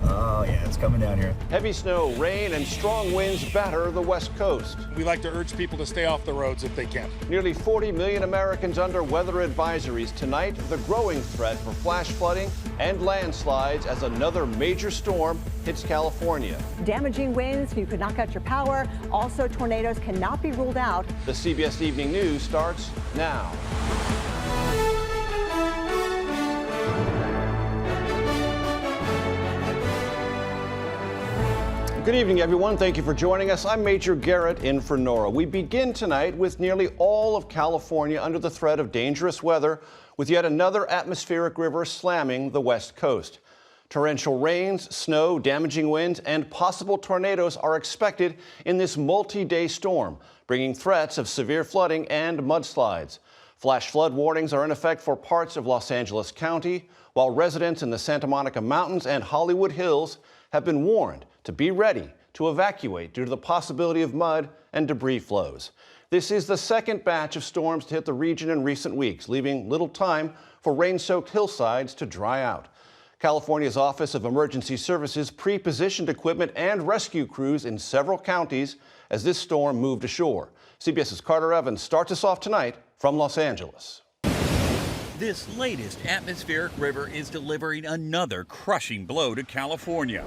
Oh, yeah, it's coming down here. Heavy snow, rain, and strong winds batter the West Coast. We like to urge people to stay off the roads if they can. Nearly 40 million Americans under weather advisories. Tonight, the growing threat for flash flooding and landslides as another major storm hits California. Damaging winds, you could knock out your power. Also, tornadoes cannot be ruled out. The CBS Evening News starts now. Good evening, everyone. Thank you for joining us. I'm Major Garrett in for Nora. We begin tonight with nearly all of California under the threat of dangerous weather, with yet another atmospheric river slamming the West Coast. Torrential rains, snow, damaging winds, and possible tornadoes are expected in this multi-day storm, bringing threats of severe flooding and mudslides. Flash flood warnings are in effect for parts of Los Angeles County, while residents in the Santa Monica Mountains and Hollywood Hills have been warned to be ready to evacuate due to the possibility of mud and debris flows. This is the second batch of storms to hit the region in recent weeks, leaving little time for rain-soaked hillsides to dry out. California's Office of Emergency Services pre-positioned equipment and rescue crews in several counties as this storm moved ashore. CBS's Carter Evans starts us off tonight from Los Angeles. This latest atmospheric river is delivering another crushing blow to California.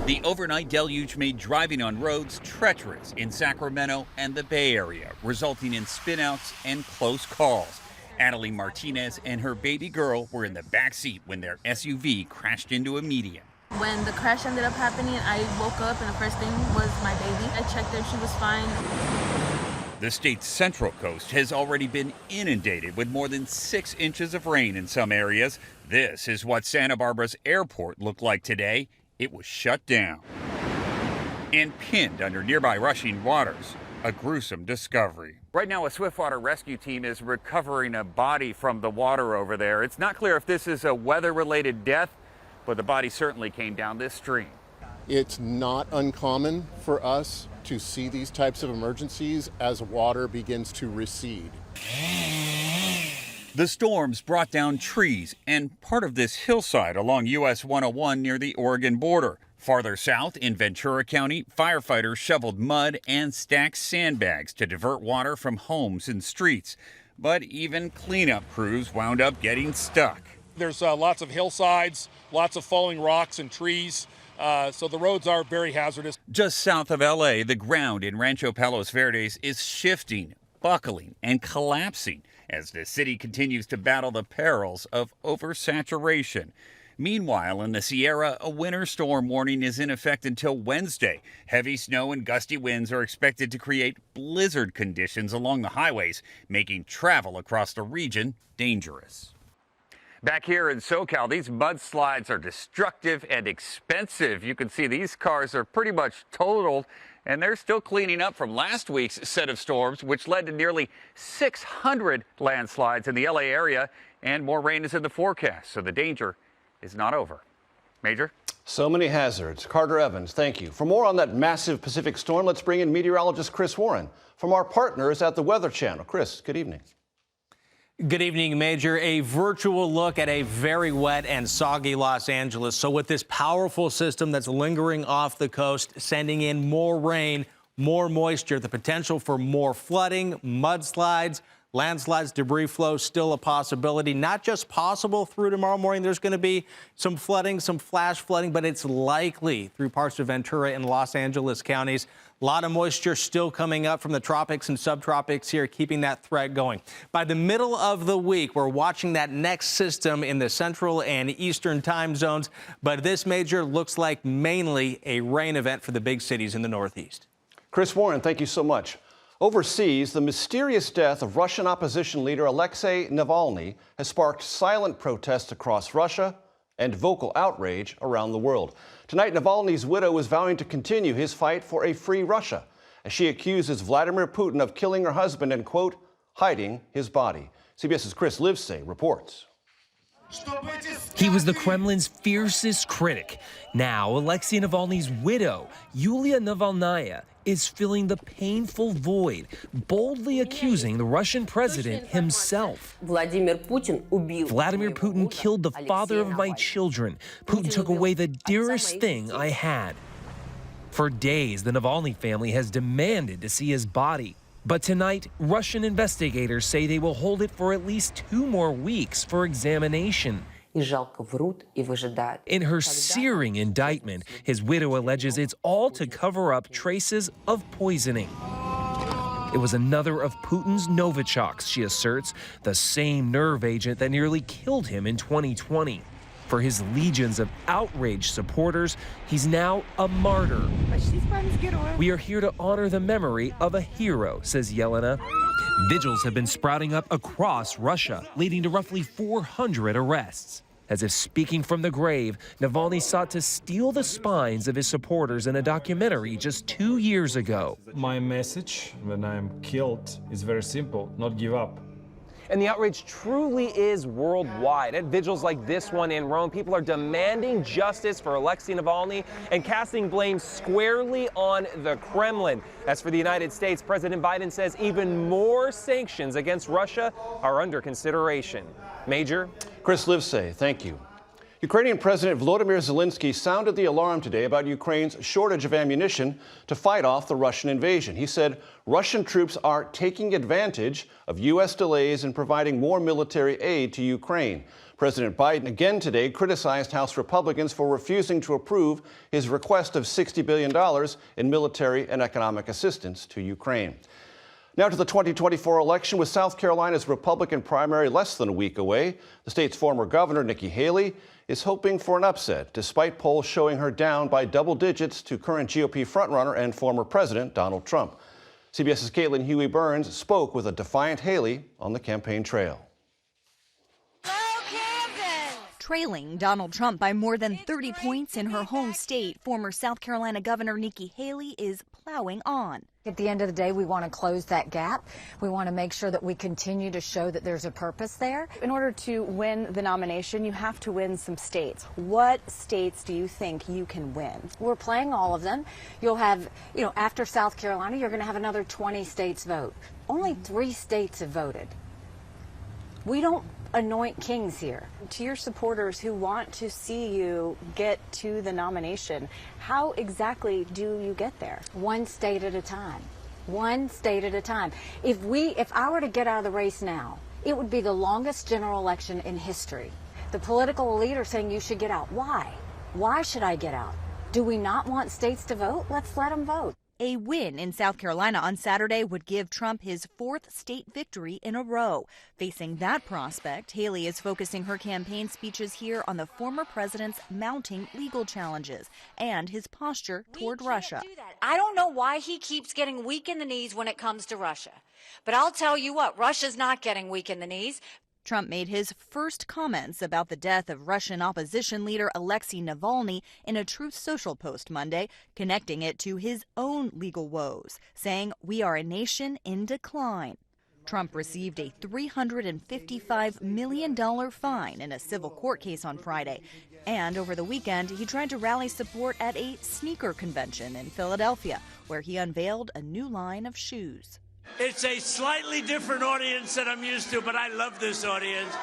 The overnight deluge made driving on roads treacherous in Sacramento and the Bay Area, resulting in spinouts and close calls. Adeline Martinez and her baby girl were in the back seat when their SUV crashed into a median. When the crash ended up happening, I woke up and the first thing was my baby. I checked her, she was fine. The state's central coast has already been inundated with more than 6 inches of rain in some areas. This is what Santa Barbara's airport looked like today. It was shut down and pinned under nearby rushing waters. A gruesome discovery. Right now, a swiftwater rescue team is recovering a body from the water over there. It's not clear if this is a weather-related death, but the body certainly came down this stream. It's not uncommon for us to see these types of emergencies as water begins to recede. The storms brought down trees and part of this hillside along US 101 near the Oregon border. Farther south in Ventura County, firefighters shoveled mud and stacked sandbags to divert water from homes and streets. But even cleanup crews wound up getting stuck. There's lots of hillsides, lots of falling rocks and trees, so the roads are very hazardous. Just south of LA, the ground in Rancho Palos Verdes is shifting, buckling, and collapsing as the city continues to battle the perils of oversaturation. Meanwhile, in the Sierra, a winter storm warning is in effect until Wednesday. Heavy snow and gusty winds are expected to create blizzard conditions along the highways, making travel across the region dangerous. Back here in SoCal, these mudslides are destructive and expensive. You can see these cars are pretty much totaled, and they're still cleaning up from last week's set of storms, which led to nearly 600 landslides in the LA area, and more rain is in the forecast, so the danger is not over. Major? So many hazards. Carter Evans, thank you. For more on that massive Pacific storm, let's bring in meteorologist Chris Warren from our partners at the Weather Channel. Chris, good evening. Good evening, Major. A virtual look at a very wet and soggy Los Angeles. So with this powerful system that's lingering off the coast, sending in more rain, more moisture, the potential for more flooding, mudslides, landslides, debris flow, still a possibility. Not just possible through tomorrow morning. There's going to be some flooding, some flash flooding, but it's likely through parts of Ventura and Los Angeles counties. A lot of moisture still coming up from the tropics and subtropics here, keeping that threat going. By the middle of the week, we're watching that next system in the central and eastern time zones. But this, Major, looks like mainly a rain event for the big cities in the Northeast. Chris Warren, thank you so much. Overseas, the mysterious death of Russian opposition leader Alexei Navalny has sparked silent protests across Russia and vocal outrage around the world. Tonight, Navalny's widow is vowing to continue his fight for a free Russia as she accuses Vladimir Putin of killing her husband and, quote, hiding his body. CBS's Chris Livesay reports. He was the Kremlin's fiercest critic. Now, Alexei Navalny's widow, Yulia Navalnaya, is filling the painful void, boldly accusing the Russian president himself. Vladimir Putin killed the father of my children. Putin took away the dearest thing I had. For days, the Navalny family has demanded to see his body. But tonight, Russian investigators say they will hold it for at least 2 more weeks for examination. In her searing indictment, his widow alleges it's all to cover up traces of poisoning. It was another of Putin's Novichoks, she asserts, the same nerve agent that nearly killed him in 2020. For his legions of outraged supporters, he's now a martyr. We are here to honor the memory of a hero, says Yelena. Vigils have been sprouting up across Russia, leading to roughly 400 arrests. As if speaking from the grave, Navalny sought to steal the spines of his supporters in a documentary just 2 years ago. My message when I'm killed is very simple: not give up. And the outrage truly is worldwide. At vigils like this one in Rome, people are demanding justice for Alexei Navalny and casting blame squarely on the Kremlin. As for the United States, President Biden says even more sanctions against Russia are under consideration. Major? Chris Livesay, thank you. Ukrainian President Volodymyr Zelensky sounded the alarm today about Ukraine's shortage of ammunition to fight off the Russian invasion. He said Russian troops are taking advantage of U.S. delays in providing more military aid to Ukraine. President Biden again today criticized House Republicans for refusing to approve his request of $60 billion in military and economic assistance to Ukraine. Now to the 2024 election, with South Carolina's Republican primary less than a week away. The state's former governor, Nikki Haley, is hoping for an upset, despite polls showing her down by double digits to current GOP frontrunner and former President Donald Trump. CBS's Caitlin Huey-Burns spoke with a defiant Haley on the campaign trail. Trailing Donald Trump by more than 30 points in her home state, former South Carolina Governor Nikki Haley is plowing on. At the end of the day, we want to close that gap. We want to make sure that we continue to show that there's a purpose there. In order to win the nomination, you have to win some states. What states do you think you can win? We're playing all of them. You'll have, after South Carolina, you're going to have another 20 states vote. Only 3 states have voted. We don't anoint kings here. To your supporters who want to see you get to the nomination, how exactly do you get there? One state at a time. One state at a time. If I were to get out of the race now, it would be the longest general election in history. The political elite are saying you should get out. Why? Why should I get out? Do we not want states to vote? Let's let them vote. A win in South Carolina on Saturday would give Trump his 4th state victory in a row. Facing that prospect, Haley is focusing her campaign speeches here on the former president's mounting legal challenges and his posture toward Russia. I don't know why he keeps getting weak in the knees when it comes to Russia. But I'll tell you what, Russia's not getting weak in the knees. Trump made his first comments about the death of Russian opposition leader Alexei Navalny in a Truth Social post Monday, connecting it to his own legal woes, saying, "We are a nation in decline." Trump received a $355 million fine in a civil court case on Friday. And over the weekend, he tried to rally support at a sneaker convention in Philadelphia, where he unveiled a new line of shoes. It's a slightly different audience than I'm used to, but I love this audience.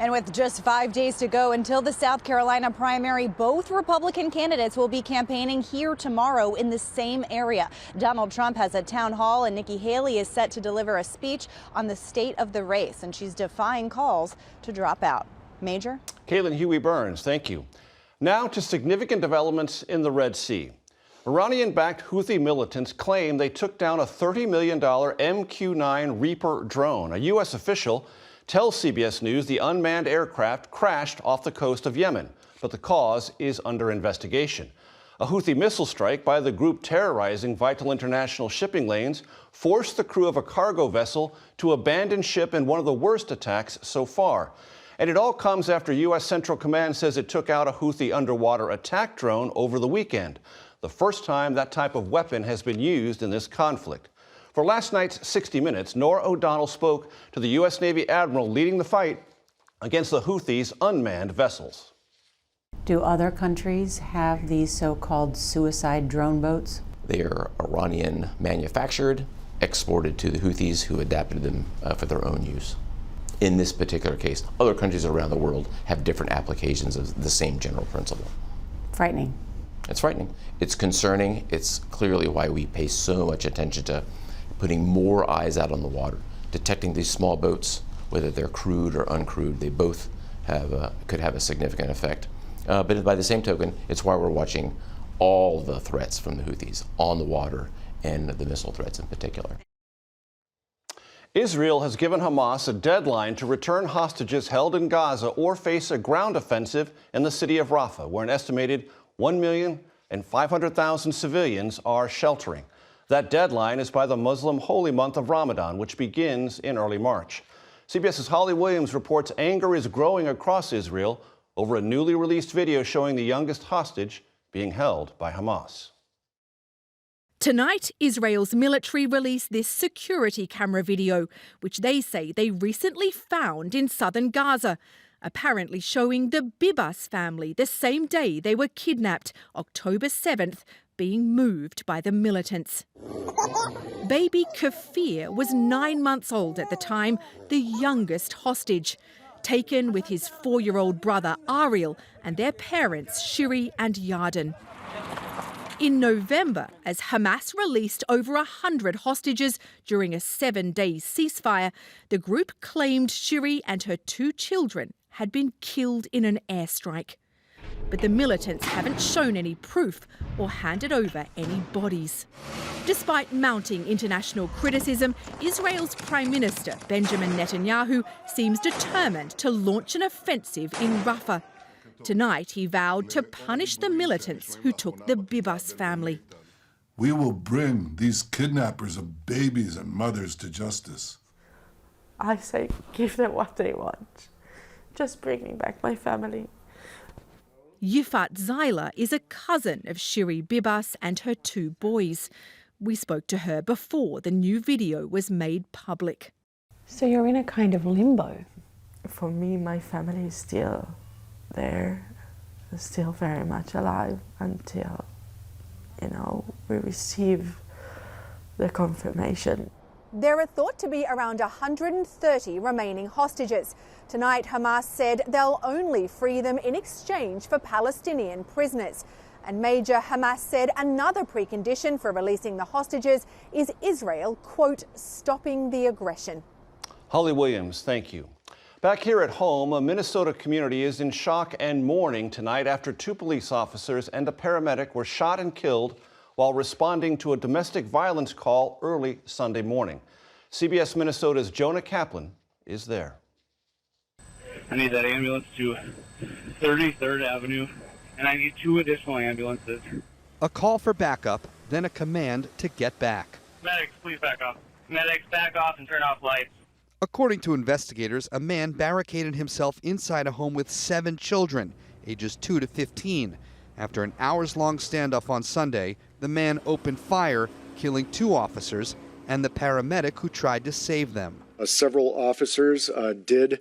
And with just 5 days to go until the South Carolina primary, both Republican candidates will be campaigning here tomorrow in the same area. Donald Trump has a town hall, and Nikki Haley is set to deliver a speech on the state of the race, and she's defying calls to drop out. Major? Caitlin Huey-Burns, thank you. Now to significant developments in the Red Sea. Iranian-backed Houthi militants claim they took down a $30 million MQ-9 Reaper drone. A U.S. official tells CBS News the unmanned aircraft crashed off the coast of Yemen, but the cause is under investigation. A Houthi missile strike by the group terrorizing vital international shipping lanes forced the crew of a cargo vessel to abandon ship in one of the worst attacks so far. And it all comes after U.S. Central Command says it took out a Houthi underwater attack drone over the weekend, the first time that type of weapon has been used in this conflict. For last night's 60 Minutes, Norah O'Donnell spoke to the U.S. Navy admiral leading the fight against the Houthis' unmanned vessels. Do other countries have these so-called suicide drone boats? They are Iranian manufactured, exported to the Houthis, who adapted them for their own use. In this particular case, other countries around the world have different applications of the same general principle. Frightening. It's frightening. It's concerning. It's clearly why we pay so much attention to putting more eyes out on the water, detecting these small boats, whether they're crewed or uncrewed. They both could have a significant effect. But by the same token, it's why we're watching all the threats from the Houthis on the water and the missile threats in particular. Israel has given Hamas a deadline to return hostages held in Gaza or face a ground offensive in the city of Rafah, where an estimated 1,500,000 civilians are sheltering. That deadline is by the Muslim holy month of Ramadan, which begins in early March. CBS's Holly Williams reports anger is growing across Israel over a newly released video showing the youngest hostage being held by Hamas. Tonight, Israel's military released this security camera video, which they say they recently found in southern Gaza, apparently showing the Bibas family the same day they were kidnapped, October 7th, being moved by the militants. Baby Kafir was 9 months old at the time, the youngest hostage, taken with his 4-year-old brother Ariel and their parents Shiri and Yarden. In November, as Hamas released over 100 hostages during a 7-day ceasefire, the group claimed Shiri and her 2 children had been killed in an airstrike. But the militants haven't shown any proof or handed over any bodies. Despite mounting international criticism, Israel's Prime Minister Benjamin Netanyahu seems determined to launch an offensive in Rafah. Tonight, he vowed to punish the militants who took the Bibas family. We will bring these kidnappers of babies and mothers to justice. I say, give them what they want. Just bring me back my family. Yifat Zyla is a cousin of Shiri Bibas and her 2 boys. We spoke to her before the new video was made public. So you're in a kind of limbo. For me, my family is still there, still very much alive until, we receive the confirmation. There are thought to be around 130 remaining hostages. Tonight, Hamas said they'll only free them in exchange for Palestinian prisoners. And Major Hamas said another precondition for releasing the hostages is Israel, quote, stopping the aggression. Holly Williams, thank you. Back here at home, a Minnesota community is in shock and mourning tonight after 2 police officers and a paramedic were shot and killed while responding to a domestic violence call early Sunday morning. CBS Minnesota's Jonah Kaplan is there. I need that ambulance to 33rd Avenue, and I need 2 additional ambulances. A call for backup, then a command to get back. Medics, please back off. Medics, back off and turn off lights. According to investigators, a man barricaded himself inside a home with 7 children, ages 2 to 15. After an hours-long standoff on Sunday, the man opened fire, killing 2 officers and the paramedic who tried to save them. Several officers did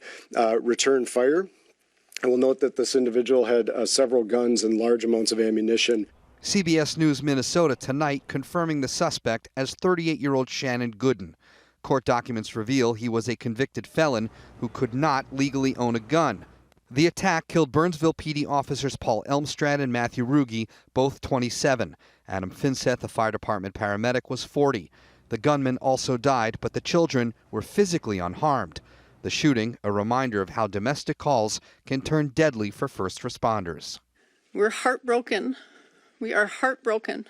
return fire. I will note that this individual had several guns and large amounts of ammunition. CBS News Minnesota tonight confirming the suspect as 38-year-old Shannon Gooden. Court documents reveal he was a convicted felon who could not legally own a gun. The attack killed Burnsville PD officers Paul Elmstrad and Matthew Ruge, both 27. Adam Finseth, a fire department paramedic, was 40. The gunman also died, but the children were physically unharmed. The shooting, a reminder of how domestic calls can turn deadly for first responders. We're heartbroken. We are heartbroken.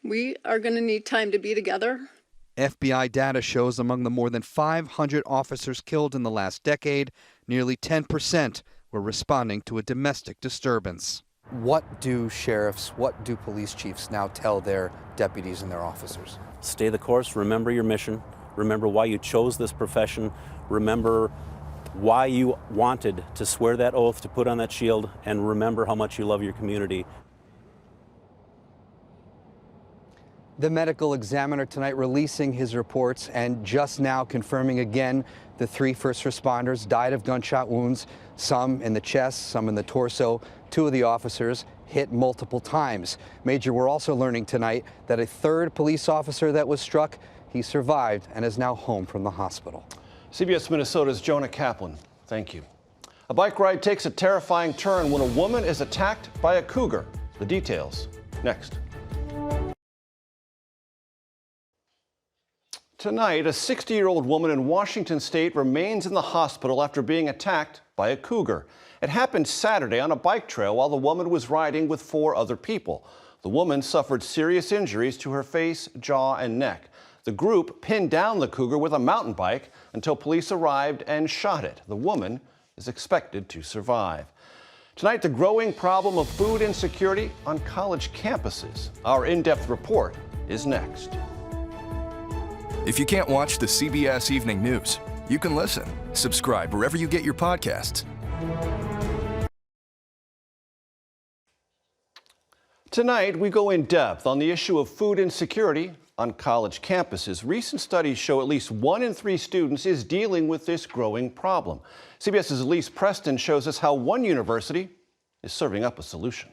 We are going to need time to be together. FBI data shows among the more than 500 officers killed in the last decade, nearly 10% were responding to a domestic disturbance. What do sheriffs, what do police chiefs now tell their deputies and their officers? Stay the course, remember your mission, remember why you chose this profession, remember why you wanted to swear that oath, to put on that shield, and remember how much you love your community. The medical examiner tonight releasing his reports and just now confirming again The 3 first responders died of gunshot wounds, some in the chest, some in the torso. 2 of the officers hit multiple times. Major, we're also learning tonight that a 3rd police officer that was struck, he survived and is now home from the hospital. CBS Minnesota's Jonah Kaplan, thank you. A bike ride takes a terrifying turn when a woman is attacked by a cougar. The details next. Tonight, a 60-year-old woman in Washington state remains in the hospital after being attacked by a cougar. It happened Saturday on a bike trail while the woman was riding with 4 other people. The woman suffered serious injuries to her face, jaw, and neck. The group pinned down the cougar with a mountain bike until police arrived and shot it. The woman is expected to survive. Tonight, the growing problem of food insecurity on college campuses. Our in-depth report is next. If you can't watch the CBS Evening News, you can listen. Subscribe wherever you get your podcasts. Tonight, we go in depth on the issue of food insecurity on college campuses. Recent studies show at least 1 in 3 students is dealing with this growing problem. CBS's Elise Preston shows us how one university is serving up a solution.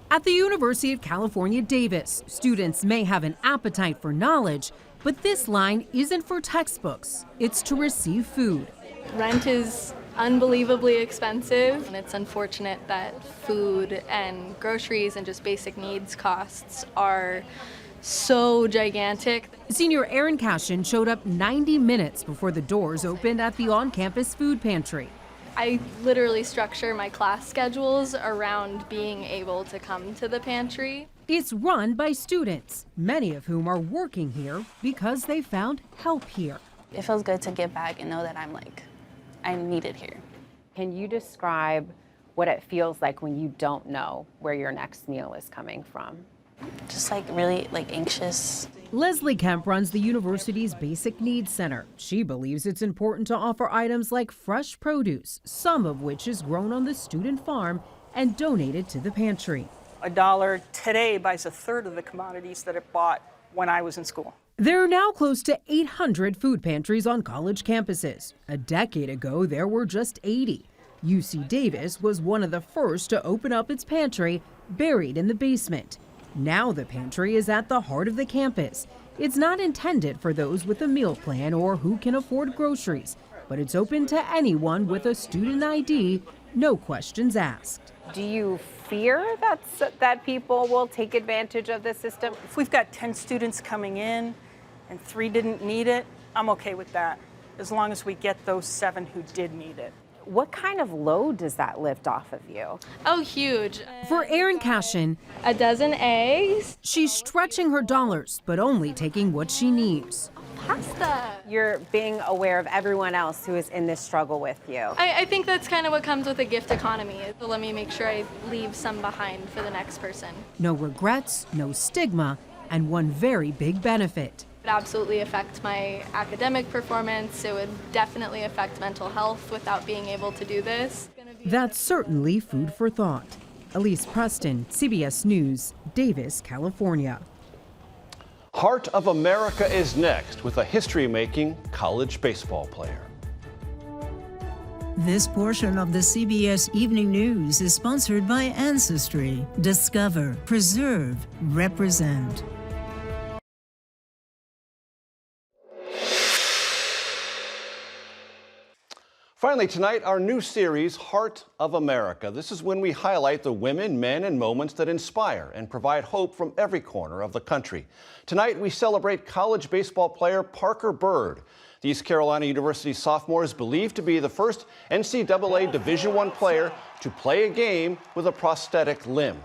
At the University of California, Davis, students may have an appetite for knowledge, but this line isn't for textbooks. It's to receive food. Rent is unbelievably expensive, and it's unfortunate that food and groceries and just basic needs costs are so gigantic. Senior Erin Cashin showed up 90 minutes before the doors opened at the on-campus food pantry. I literally structure my class schedules around being able to come to the pantry. It's run by students, many of whom are working here because they found help here. It feels good to give back and know that I'm needed here. Can you describe what it feels like when you don't know where your next meal is coming from? Just really anxious. Leslie Kemp runs the university's Basic Needs Center. She believes it's important to offer items like fresh produce, some of which is grown on the student farm and donated to the pantry. $1 today buys 1/3 of the commodities that it bought when I was in school. There are now close to 800 food pantries on college campuses. A decade ago, there were just 80. UC Davis was one of the first to open up its pantry, buried in the basement. Now the pantry is at the heart of the campus. It's not intended for those with a meal plan or who can afford groceries, but it's open to anyone with a student ID, no questions asked. Do you fear that people will take advantage of the system? If we've got 10 students coming in and 3 didn't need it, I'm okay with that, as long as we get those 7 who did need it. What kind of load does that lift off of you? Oh, huge. For Erin Cashin, a dozen eggs. She's stretching her dollars, but only taking what she needs. Pasta. You're being aware of everyone else who is in this struggle with you. I think that's kind of what comes with a gift economy. So let me make sure I leave some behind for the next person. No regrets, no stigma, and one very big benefit. It absolutely affect my academic performance. It would definitely affect mental health without being able to do this. That's certainly food for thought. Elise Preston, CBS News, Davis, California. Heart of America is next with a history-making college baseball player. This portion of the CBS Evening News is sponsored by Ancestry. Discover, preserve, represent. Finally tonight, our new series, Heart of America. This is when we highlight the women, men, and moments that inspire and provide hope from every corner of the country. Tonight, we celebrate college baseball player Parker Byrd. The East Carolina University sophomore is believed to be the first NCAA Division I player to play a game with a prosthetic limb.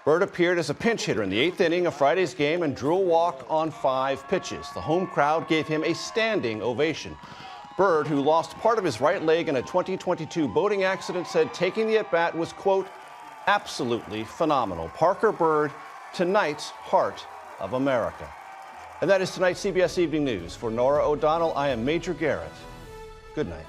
Byrd appeared as a pinch hitter in the 8th inning of Friday's game and drew a walk on 5 pitches. The home crowd gave him a standing ovation. Byrd, who lost part of his right leg in a 2022 boating accident, said taking the at-bat was, quote, absolutely phenomenal. Parker Byrd, tonight's Heart of America. And that is tonight's CBS Evening News. For Nora O'Donnell, I am Major Garrett. Good night.